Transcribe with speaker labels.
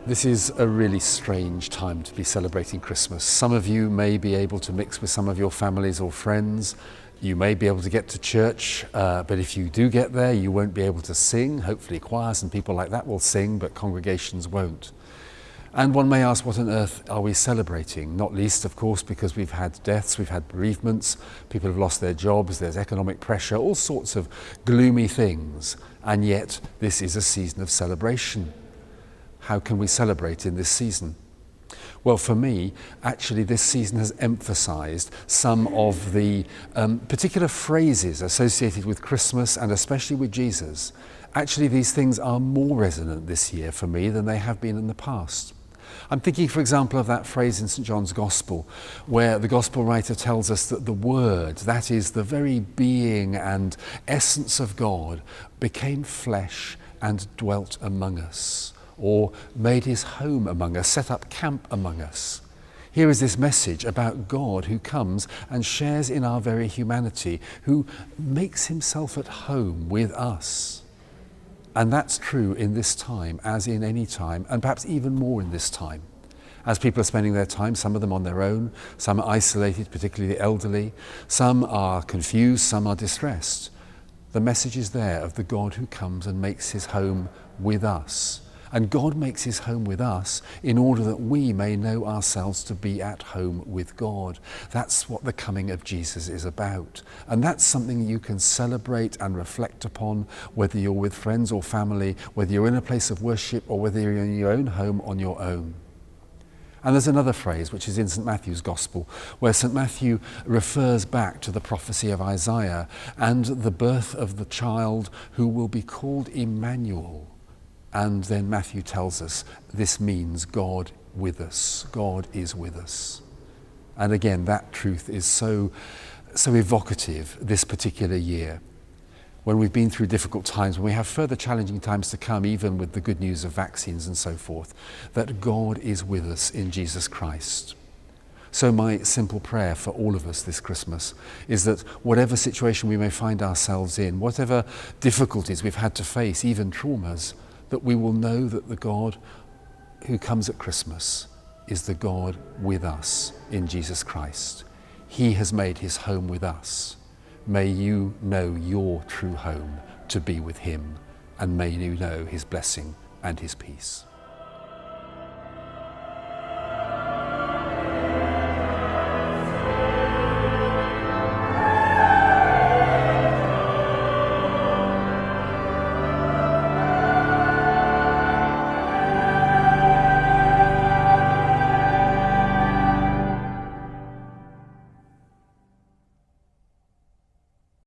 Speaker 1: This is a really strange time to be celebrating Christmas. Some of you may be able to mix with some of your families or friends. You may be able to get to church, but if you do get there, you won't be able to sing. Hopefully choirs and people like that will sing, but congregations won't. And one may ask, what on earth are we celebrating? Not least, of course, because we've had deaths, we've had bereavements, people have lost their jobs, there's economic pressure, all sorts of gloomy things. And yet, this is a season of celebration. How can we celebrate in this season? Well, for me, actually, this season has emphasized some of the particular phrases associated with Christmas and especially with Jesus. Actually, these things are more resonant this year for me than they have been in the past. I'm thinking, for example, of that phrase in St. John's Gospel, where the Gospel writer tells us that the Word, that is the very being and essence of God, became flesh and dwelt among us, or made his home among us, set up camp among us. Here is this message about God who comes and shares in our very humanity, who makes himself at home with us. And that's true in this time, as in any time, and perhaps even more in this time. As people are spending their time, some of them on their own, some are isolated, particularly the elderly, some are confused, some are distressed. The message is there of the God who comes and makes his home with us. And God makes his home with us in order that we may know ourselves to be at home with God. That's what the coming of Jesus is about. And that's something you can celebrate and reflect upon, whether you're with friends or family, whether you're in a place of worship or whether you're in your own home on your own. And there's another phrase, which is in St. Matthew's Gospel, where St. Matthew refers back to the prophecy of Isaiah and the birth of the child who will be called Emmanuel. And then Matthew tells us this means God with us. God is with us. And again, that truth is so evocative this particular year. When we've been through difficult times, when we have further challenging times to come, even with the good news of vaccines and so forth, that God is with us in Jesus Christ. So my simple prayer for all of us this Christmas is that whatever situation we may find ourselves in, whatever difficulties we've had to face, even traumas, that we will know that the God who comes at Christmas is the God with us in Jesus Christ. He has made his home with us. May you know your true home to be with him, and may you know his blessing and his peace.